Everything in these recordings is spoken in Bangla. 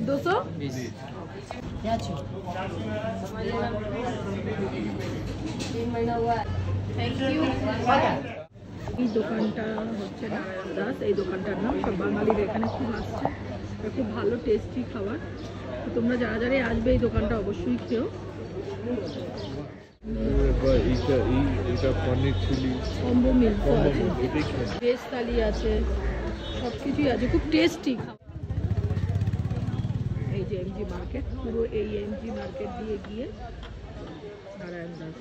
220। Thank you. এই দোকানটা হচ্ছে নারায়ণ দাস, এই দোকানটার নাম। সব বাঙালির এখানে খুব আসছে, খুব ভালো টেস্টি খাবার। তো তোমরা যারা যারা আসবে এই দোকানটা অবশ্যই খেও। কম্বো মিলস আছে, ভেজ থালি আছে, সব কিছুই আছে, খুব টেস্টি। এই যে এমজি মার্কেট, পুরো এই এমজি মার্কেট দিয়ে গিয়ে Narayan Das.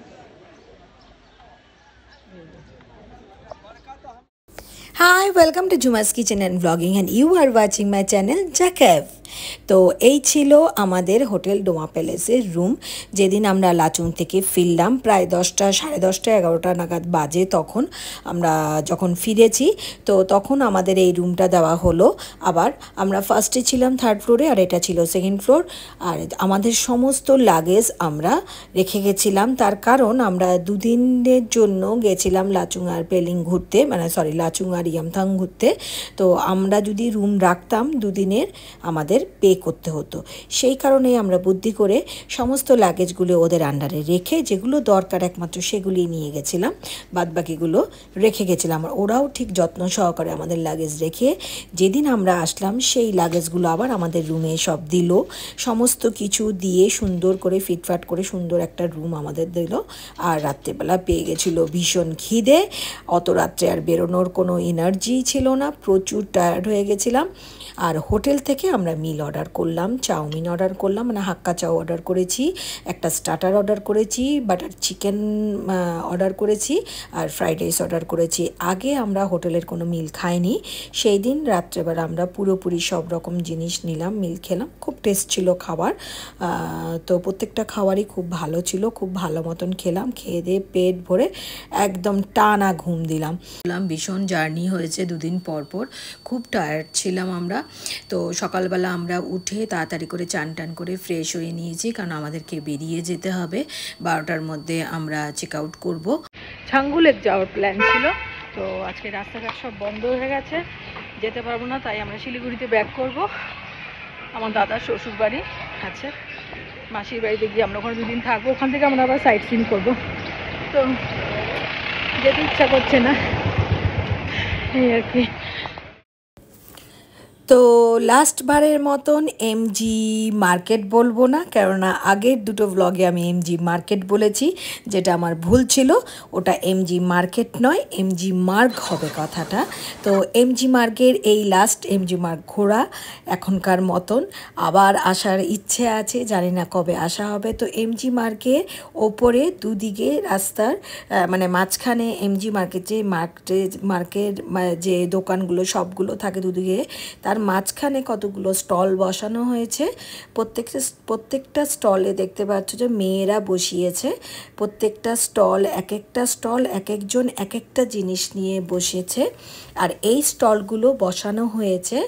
Hi, welcome to Juma's Kitchen and Vlogging and you are watching my channel Jakev. তো এই ছিল আমাদের হোটেল ডোমা প্যালেসের রুম। যেদিন আমরা লাচুং থেকে ফিরলাম প্রায় 10টা, 10:30, 11টা নাগাদ বাজে, তখন আমরা যখন ফিরেছি তো তখন আমাদের এই রুমটা দেওয়া হলো। আবার আমরা ফার্স্টে ছিলাম 3rd ফ্লোরে আর এটা ছিল 2nd ফ্লোর। আর আমাদের সমস্ত লাগেজ আমরা রেখে গেছিলাম, তার কারণ আমরা 2 দিনের জন্য গেছিলাম লাচুং আর পেলিং ঘুরতে, মানে সরি লাচুং আর ইয়ামথাং ঘুরতে। তো আমরা যদি রুম রাখতাম 2 দিনের আমাদের পে করতে হতো। সেই কারণেই আমরা বুদ্ধি করে সমস্ত লাগেজগুলো ওদের আন্ডারে রেখে যেগুলো দরকার একমাত্র সেগুলি নিয়ে গেছিলাম, বাদবাকিগুলো রেখে গেছিলাম। আর ওরাও ঠিক যত্ন সহকারে আমাদের লাগেজ রেখে যেদিন আমরা আসলাম সেই লাগেজগুলো আবার আমাদের রুমে সব দিল। সমস্ত কিছু দিয়ে সুন্দর করে ফিটফাট করে সুন্দর একটা রুম আমাদের দিল। আর রাত্রেবেলা পেয়ে গেছিলো ভীষণ খিদে, অত রাত্রে আর বেরোনোর কোনো এনার্জি ছিল না, প্রচুর টায়ার্ড হয়ে গেছিলাম। আর হোটেল থেকে আমরা মিল অর্ডার করলাম, চাউমিন অর্ডার করলাম, মানে হাক্কা চাউ অর্ডার করেছি, একটা স্টার্টার অর্ডার করেছি, বাটার চিকেন অর্ডার করেছি আর ফ্রাইড রাইস অর্ডার করেছি। আগে আমরা হোটেলের কোনো মিল খাইনি, সেই দিন রাত্রেবেলা আমরা পুরোপুরি সব রকম জিনিস নিলাম, মিল খেলাম। খুব টেস্ট ছিল খাবার। তো প্রত্যেকটা খাবারই খুব ভালো ছিল, খুব ভালো মতন খেলাম। খেয়ে দিয়ে পেট ভরে একদম টানা ঘুম দিলাম। ভীষণ জার্নি হয়েছে 2 দিন পর পর, খুব টায়ার্ড ছিলাম আমরা। তো সকালবেলা আমরা উঠে তাড়াতাড়ি করে চান টান করে ফ্রেশ হয়ে নিয়েছি, কারণ আমাদেরকে বেরিয়ে যেতে হবে, 12টার মধ্যে আমরা চেক আউট করবো। ছাঙ্গু লেক যাওয়ার প্ল্যান ছিল, তো আজকে রাস্তাঘাট সব বন্ধ হয়ে গেছে, যেতে পারবো না। তাই আমরা শিলিগুড়িতে ব্যাক করব। আমার দাদার শ্বশুর বাড়ি আছে, মাসির বাড়িতে গিয়ে আমরা ওখানে 2 দিন থাকবো। ওখান থেকে আমরা আবার সাইট সিন করবো, তো যেতে ইচ্ছা করছে না, এই আর কি। তো লাস্ট বারের মতন এমজি মার্কেট বলবো না, কেননা আগের 2টো ব্লগে আমি এমজি মার্কেট বলেছি, যেটা আমার ভুল ছিল। ওটা এমজি মার্কেট নয়, এমজি মার্গ হবে কথাটা। তো এমজি মার্গের এই লাস্ট এমজি মার্গ ঘোরা এখনকার মতন। আবার আসার ইচ্ছে আছে, জানি না কবে আসা হবে। তো এমজি মার্গের ওপরে দুদিকে রাস্তার মানে মাঝখানে এমজি মার্কেট যে দোকানগুলো সবগুলো থাকে দুদিকে, তার মাঝখানে কতগুলো স্টল বসানো হয়েছে। প্রত্যেকটা স্টলে দেখতে পাচ্ছ যে মেয়েরা বসিয়েছে। প্রত্যেকটা স্টল এক একজন এক একটা জিনিস নিয়ে বসেছে। আর এই স্টলগুলো বসানো হয়েছে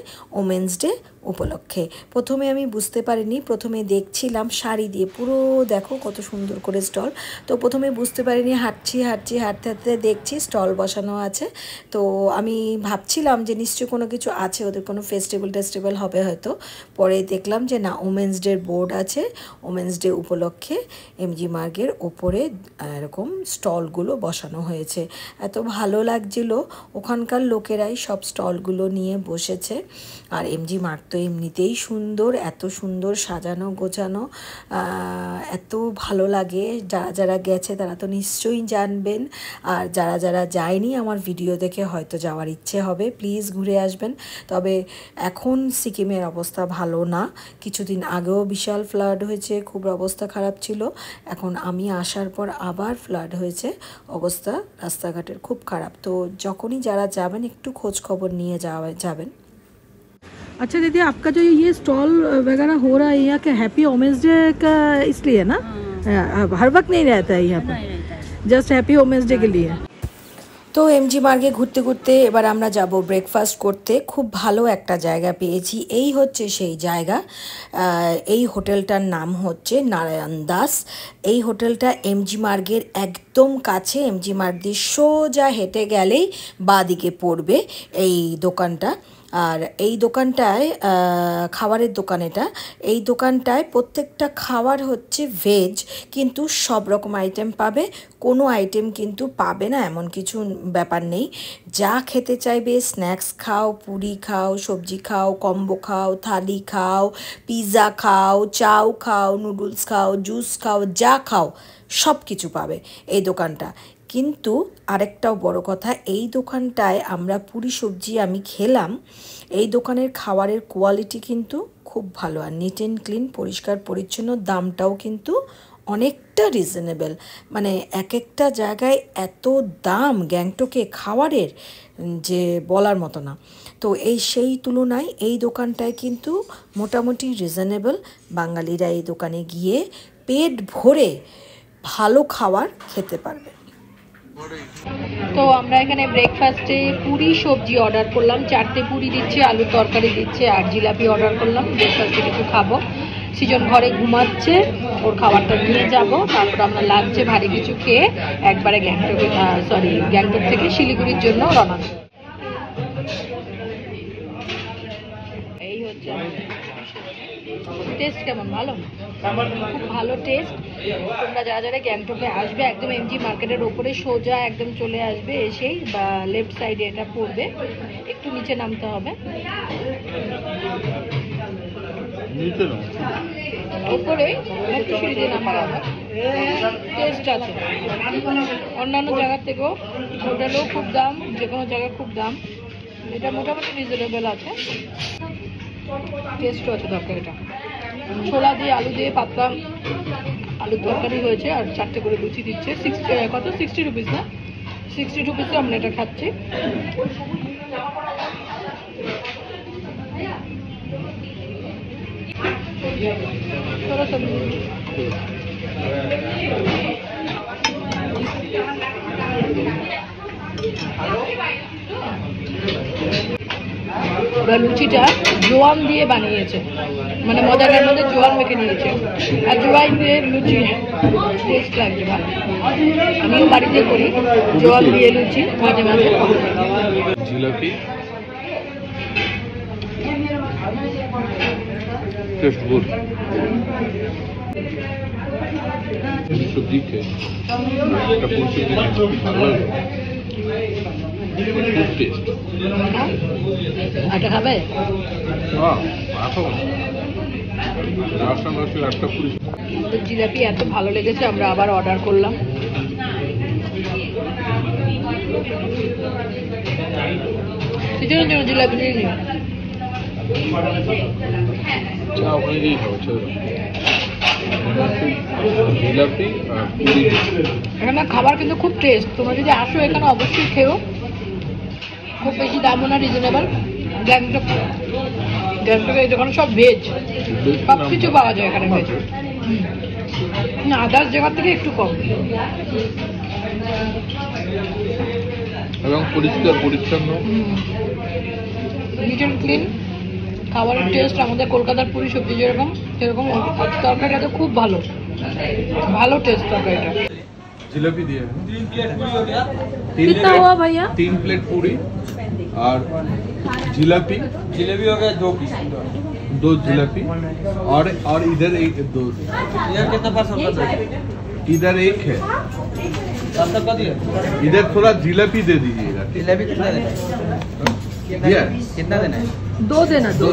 ওমেন্স ডে উপলক্ষে। প্রথমে আমি বুঝতে পারিনি, প্রথমে দেখছিলাম শাড়ি দিয়ে পুরো দেখো কত সুন্দর করে স্টল। তো প্রথমে বুঝতে পারিনি, হাঁটতে হাঁটতে দেখছি স্টল বসানো আছে। তো আমি ভাবছিলাম যে নিশ্চয়ই কোনো কিছু আছে, ওদের কোনো ফেস্টিভ্যাল হবে হয়তো। পরে দেখলাম যে না, ওমেন্স ডের বোর্ড আছে, ওমেন্স ডে উপলক্ষে এমজি মার্গের ওপরে এরকম স্টলগুলো বসানো হয়েছে। এত ভালো লাগছিল, ওখানকার লোকেরাই সব স্টলগুলো নিয়ে বসেছে। আর এমজি মার্গ তো এমনিতেই সুন্দর, এত সুন্দর সাজানো গোছানো, এত ভালো লাগে। যারা যারা গেছে তারা তো নিশ্চয়ই জানবেন, আর যারা যারা যায়নি আমার ভিডিও দেখে হয়তো যাওয়ার ইচ্ছে হবে, প্লিজ ঘুরে আসবেন। তবে এখন সিকিমের অবস্থা ভালো না, কিছুদিন আগেও বিশাল ফ্লাড হয়েছে, খুব অবস্থা খারাপ ছিল। এখন আমি আসার পর আবার ফ্লাড হয়েছে, অবস্থা রাস্তাঘাটের খুব খারাপ। তো যখনই যারা যাবেন একটু খোঁজ খবর নিয়ে যাবেন। अच्छा दीदी, आपका जो ये स्टॉल वगैरह हो रहा है यहाँ के हैप्पी वुमेन्स डे का इसलिए ना? हर वक्त नहीं रहता है यहाँ पर, जस्ट हैप्पी वुमेन्स डे के लिए। তো এমজি মার্গে ঘুরতে ঘুরতে এবার আমরা যাব ব্রেকফাস্ট করতে। খুব ভালো একটা জায়গা পেয়েছি, এই হচ্ছে সেই জায়গা। এই হোটেলটার নাম হচ্ছে নারায়ণ দাস। এই হোটেলটা এমজি মার্গের একদম কাছে, এমজি মার্গ দিয়ে সোজা হেঁটে গেলেই বাঁ দিকে পড়বে এই দোকানটা। আর এই দোকানটায় খাবারের দোকান এটা, এই দোকানটায় প্রত্যেকটা খাবার হচ্ছে ভেজ, কিন্তু সব রকম আইটেম পাবে, কোনো আইটেম কিন্তু পাবে না এমন কিছু ব্যাপার নেই। যা খেতে চাইবে, স্ন্যাক্স খাও, পুরি খাও, সবজি খাও, কম্বো খাও, থালি খাও, পিৎজা খাও, চাউ খাও, নুডলস খাও, জুস খাও, যা খাও সব কিছু পাবে এই দোকানটা। কিন্তু আরেকটাও বড় কথা, এই দোকানটায় আমরা পুরি সবজি আমি খেলাম, এই দোকানের খাবারের কোয়ালিটি কিন্তু খুব ভালো, আর নিট অ্যান্ড ক্লিন, পরিষ্কার পরিচ্ছন্ন, দামটাও কিন্তু অনেকটা রিজনেবল। মানে এক একটা জায়গায় এত দাম গ্যাংটকে খাবারের যে বলার মতো না। তো সেই তুলনায় এই দোকানটায় কিন্তু মোটামুটি রিজনেবল। বাঙালিরা এই দোকানে গিয়ে পেট ভরে ভালো খাবার খেতে পারবে। তো আমরা এখানে ব্রেকফাস্টে পুরি সবজি অর্ডার করলাম, 4টে পুরি দিচ্ছে, আলুর তরকারি দিচ্ছে, আর জিলাপি অর্ডার করলাম। ব্রেকফাস্টে কিছু খাবো। সৃজন ঘরে ঘুমাচ্ছে, ওর খাবারটা নিয়ে যাব, তারপর আমরা লাঞ্চে ভারী কিছু খেয়ে একবারে গ্যাংটক থেকে শিলিগুড়ির জন্য রওনা দেব। এই হচ্ছে টেস্ট কেমন, ভালো, খুব ভালো টেস্ট। তোমরা যারা যারা গ্যাংটকে আসবে, একদম এমজি মার্কেটের ওপরে সোজা একদম চলে আসবে, এসেই বা লেফট সাইডে এটা পড়বে, একটু নিচে নামতে হবে, ওপরে একটু সিঁড়িতে নামতে হবে। টেস্ট আছে অন্যান্য জায়গার থেকেও, হোটেলেও খুব দাম, যে কোনো জায়গায় খুব দাম, এটা মোটামুটি রিজনেবল আছে। টেস্টও আছে তরকারিটা, ছোলা দিয়ে আলু দিয়ে পাতলা আলুর তরকারি হয়েছে, আর 4টে করে লুচি দিচ্ছে। 60 রুপিস না, 60 রুপিসে আমরা এটা খাচ্ছি। লুচিটা জোয়ান দিয়ে বানিয়েছে, মানে মজাটার মধ্যে জোয়ান মেখে নিয়েছে, আর জোয়ান দিয়ে লুচি টেস্ট লাগছে ভালো। আমিও বাড়িতে করি জোয়ান দিয়ে লুচি মাঝে মাঝে। জিলাপি টেস্ট গুড, সবজি খেয়ে একটা পুরি সবজি ভালো লাগে, খুব টেস্ট। আটা খাবে? হ্যাঁ, আসো একটা পুরি। জিলাপি এত ভালো লেগেছে, আমরা আবার অর্ডার করলাম। সেজন্য জন্য জিলাপি নিয়ে নিও। চা ওখানে গিয়ে খাবো, জিলাপি আর পুরি। এখানে খাবার কিন্তু খুব টেস্ট, তোমরা যদি আসো এখানে অবশ্যই খেও, খুব বেশি দামও না, রিজনেবল। গ্যাংটকে এই দোকানে সব ভেজ, সব কিছু পাওয়া যায় এখানে ভেজ, আদার্স জায়গার থেকে একটু কম, এবং পরিষ্কার পরিচ্ছন্ন, নিট অ্যান্ড ক্লিন। খাবারের টেস্ট আমাদের কলকাতার পুরি সবজি যেরকম সেরকম, তরকারিটা তো খুব ভালো, ভালো টেস্ট তরকারিটা। जिलेबी दिया है, कितना हुआ भैया? 3 प्लेट पूरी और जिलेबी हो गया 2 पीस, 2 जिलेबी और इधर एक 2, यार कितना पार्सल कर दो? इधर एक है, पार्सल कर दिया। इधर थोड़ा जिलेबी दे दीजिएगा। जिलेबी कितना देना है? दिया? कितना देना है? 2 देना, 2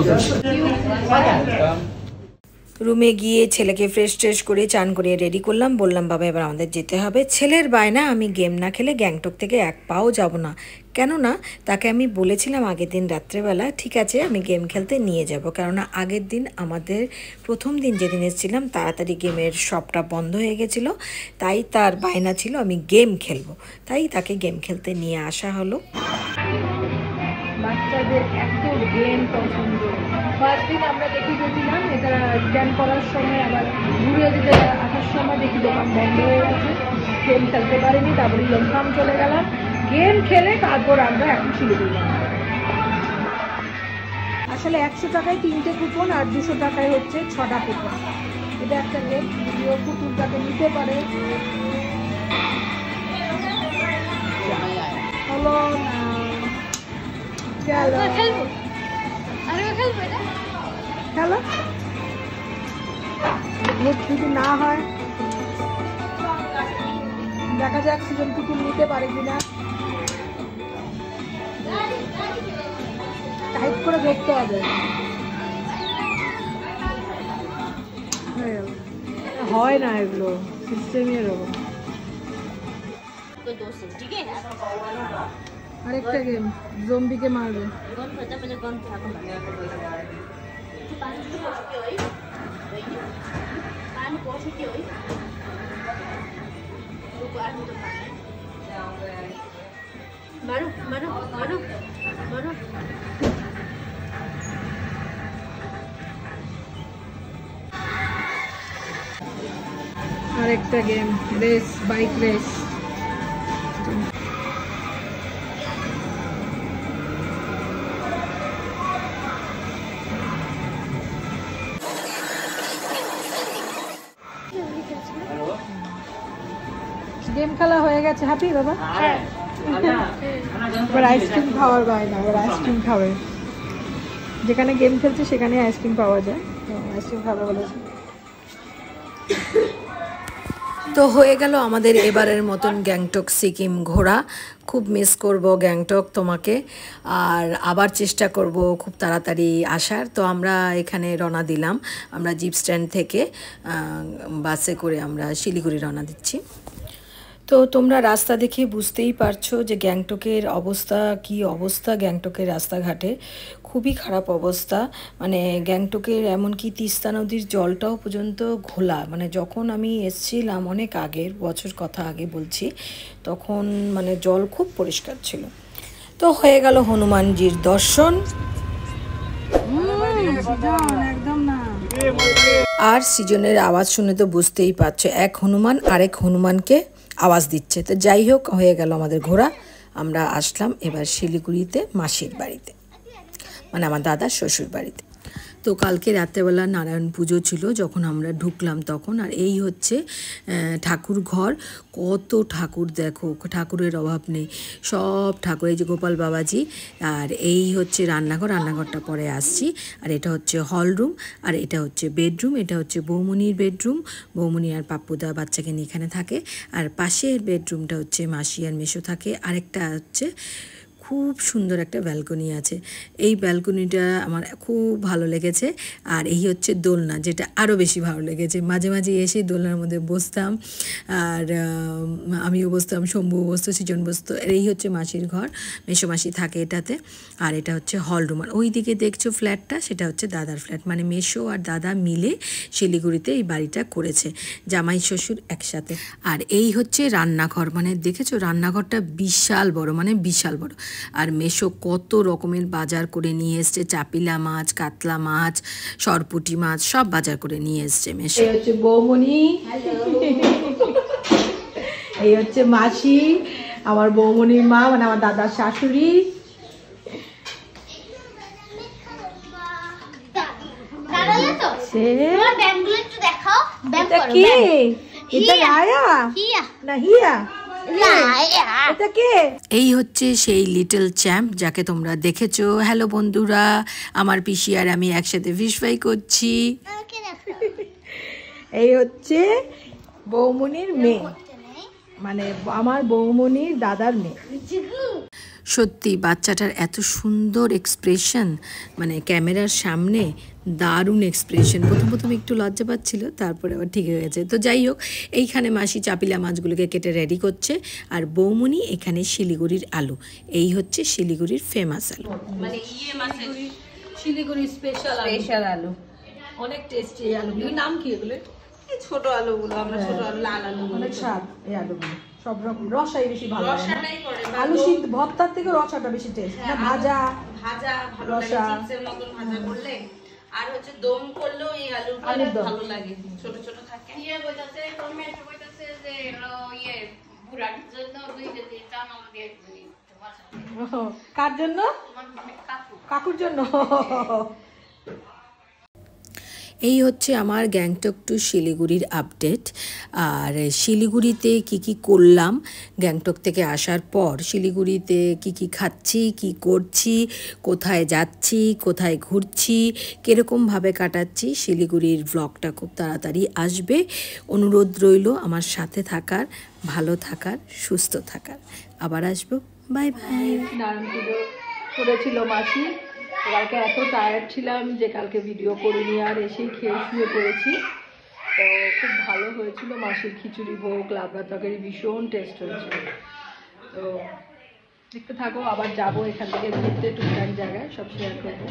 রুমে গিয়ে ছেলেকে ফ্রেশ করে চান করিয়ে রেডি করলাম, বললাম বাবা এবার আমাদের যেতে হবে। ছেলের বায়না, আমি গেম না খেলে গ্যাংটক থেকে এক পাও যাব না। কেননা তাকে আমি বলেছিলাম আগের দিন রাত্রেবেলা, ঠিক আছে আমি গেম খেলতে নিয়ে যাব, কেননা আগের দিন আমাদের প্রথম দিন যেদিন এসেছিলাম তাড়াতাড়ি গেমের শপটা বন্ধ হয়ে গেছিলো, তাই তার বায়না ছিল আমি গেম খেলবো, তাই তাকে গেম খেলতে নিয়ে আসা হলো। বাচ্চাদের এত গেম পছন্দ। ফার্স্ট দিন আমরা দেখে গেছিলাম, এটা স্ক্যান করার সময় আবার ঘুরে দিতে আসার সময় দেখি দোকান বন্ধ হয়ে গেছে, গেম খেলতে পারিনি, তারপরে লঙ্কাম চলে গেলাম, গেম খেলে তারপর আমরা এখন শিলিগুড়ি। আসলে 100 টাকায় 3টে কুপন আর 200 টাকায় হচ্ছে 6টা কুপন। এটা একটা রেট, ভিডিও কুপনটাকে নিতে পারে। হলো না, চলো খেলো ভূত যদি না হয় দেখা যাক সিজন কুকুর নিতে পারে কিনা। টাইট করে দেখতে হবে। হয় না এগুলো সিস্টেমই এরকম। আরেকটা গেম জম্বিকে মারবে। আরেকটা game race, bike race. Game খেলা হয়ে গেছে, হ্যাপি বাবা? এবার আইসক্রিম খাওয়ার বায়না, এবার আইসক্রিম খাবে। যেখানে গেম খেলছে সেখানে আইসক্রিম পাওয়া যায়, তো আইসক্রিম খাবে বলেছে। তো হয়ে গেল আমাদের এবারের মতন গ্যাংটক সিকিম ঘোরা। খুব মিস করব গ্যাংটক তোমাকে, আর আবার চেষ্টা করব খুব তাড়াতাড়ি আসার। তো আমরা এখানে রওনা দিলাম, আমরা জিপ স্ট্যান্ড থেকে বাসে করে আমরা শিলিগুড়ি রওনা দিচ্ছি। তো তোমরা রাস্তা দেখে বুঝতেই পারছো যে গ্যাংটকের অবস্থা কি অবস্থা। গ্যাংটকের রাস্তাঘাটে খুবই খারাপ অবস্থা, মানে গ্যাংটকের এমনকি তিস্তা নদীর জলটাও পর্যন্ত ঘোলা। মানে যখন আমি এসেছিলাম অনেক আগের বছর কথা আগে বলছি, তখন মানে জল খুব পরিষ্কার ছিল। তো হয়ে গেল হনুমানজির দর্শন। একদম না। আর সিজনের আওয়াজ শুনে তো বুঝতেই পারছো, এক হনুমান আরেক হনুমানকে আওয়াজ দিচ্ছে। তো যাই হোক, হয়ে গেল আমাদের ঘোরা। আমরা আসলাম এবার শিলিগুড়িতে মাসির বাড়িতে, মানে আমার দাদার শ্বশুর বাড়িতে। তো কালকে রাত্রেবেলা নারায়ণ পুজো ছিল যখন আমরা ঢুকলাম তখন। আর এই হচ্ছে ঠাকুর ঘর। কত ঠাকুর দেখো, ঠাকুরের অভাব নেই, সব ঠাকুর। এই যে গোপাল বাবাজি। আর এই হচ্ছে রান্নাঘর, রান্নাঘরটা পরে আসছি। আর এটা হচ্ছে হল রুম, আর এটা হচ্ছে বেডরুম। এটা হচ্ছে বৌমনির বেডরুম। বৌমনি আর পাপ্পুদা বাচ্চাকে নিয়ে এখানে থাকে। আর পাশের বেডরুমটা হচ্ছে মাসি আর মেসো থাকে। আরেকটা হচ্ছে খুব সুন্দর একটা ব্যালকনি আছে। এই ব্যালকনিটা আমার খুব ভালো লেগেছে। আর এই হচ্ছে দোলনা, যেটা আরও বেশি ভালো লেগেছে। মাঝে মাঝে এসে দোলনার মধ্যে বসতাম, আর আমিও বসতাম, শম্ভুও বসতো, সৃজন বসতো। এই হচ্ছে মাসির ঘর, মেসো মাসি থাকে এটাতে। আর এটা হচ্ছে হল রুম। আর ওই দিকে দেখছো ফ্ল্যাটটা, সেটা হচ্ছে দাদার ফ্ল্যাট। মানে মেসো আর দাদা মিলে শিলিগুড়িতে এই বাড়িটা করেছে, জামাই শ্বশুর একসাথে। আর এই হচ্ছে রান্নাঘর, মানে দেখেছো রান্নাঘরটা বিশাল বড়, মানে বিশাল বড়। আর মেসো কত রকমের বাজার করে নিয়ে এসছে, চাপিলা মাছ, কাতলা মাছ, সরপুটি মাছ, সব বাজার করে নিয়ে এসছে মেসো। এই হচ্ছে বৌমনি, এই হচ্ছে মাসি, আমার বৌমনির মা, মানে আমার দাদার শাশুড়ি। এটা কি? এটা রায়া না হিয়া? এটা কে? এই হচ্ছে সেই লিটল চ্যাম্প যাকে তোমরা দেখেছো। হ্যালো বন্ধুরা, আমার পিসি আর আমি একসাথে ফিশ ফ্রাই করছি। এই হচ্ছে বৌমনির মেয়ে, মানে আমার বৌমনির দাদার মেয়ে। সত্যি বাচ্চাটার এত সুন্দর এক্সপ্রেশন, মানে ক্যামেরার সামনে দারুণ এক্সপ্রেশন। প্রথম একটু লজ্জা পাচ্ছিল, তারপরে আবার ঠিক হয়ে গেছে। তো যাই হোক, এইখানে মাসি চাপিলা মাছগুলোকে কেটে রেডি করছে, আর বৌমনি এখানে শিলিগুড়ির আলু। এই হচ্ছে শিলিগুড়ির ফেমাস আলু, মানে শিলিগুড়ির স্পেশাল আলু, অনেক টেস্টি এই আলুগুলোর নাম কি? এগুলো ছোট আলুগুলো, আমরা ছোট আলু, লাল আলু, অনেক স্বাদ এই আলুগুলো। সব রকম রসাই বেশি ভালো লাগে না? আলু সিদ্ধ ভর্তার থেকে রসাটা বেশি টেস্ট না? ভাজা ভাজা ভালো লাগে, রসা। চিপসের মতন ভাজা করলে। আর হচ্ছে দম করলেও এই আলুটা আলুর দম ভালো লাগে, ছোট ছোট থাকে। ইয়ে বলতেছে, টমেটো বলতেছে যে ইয়ে বুড়ার জন্য 2 কেজি চানাল দিয়ে দিই। কার জন্য? কাকুর জন্য। এই হচ্ছে আমার গ্যাংটক টু শিলিগুড়ির আপডেট। আর শিলিগুড়িতে কি কি করলাম গ্যাংটক থেকে আসার পর, শিলিগুড়িতে কি কি খাচ্ছি, কি করছি, কোথায় যাচ্ছি, কোথায় ঘুরছি, কীরকমভাবে কাটাচ্ছি, শিলিগুড়ির ব্লগটা খুব তাড়াতাড়ি আসবে। অনুরোধ রইল আমার সাথে থাকার, ভালো থাকার, সুস্থ থাকার। আবার আসবো, বাই বাই। নারায়ণ পুজো করেছিল মাসি। কালকে এত টায়ার্ড ছিলাম যে কালকে ভিডিও করিনি, আর এসেই খেয়ে শুয়ে পড়েছি। তো খুব ভালো হয়েছিল মাসির খিচুড়ি ভোগ, লাবড়া তরকারি ভীষণ টেস্ট হয়েছিল। তো দেখতে থাকো, আবার যাবো এখান থেকে ঘুরতে টুকটাক জায়গায়, সব শেয়ার করবো।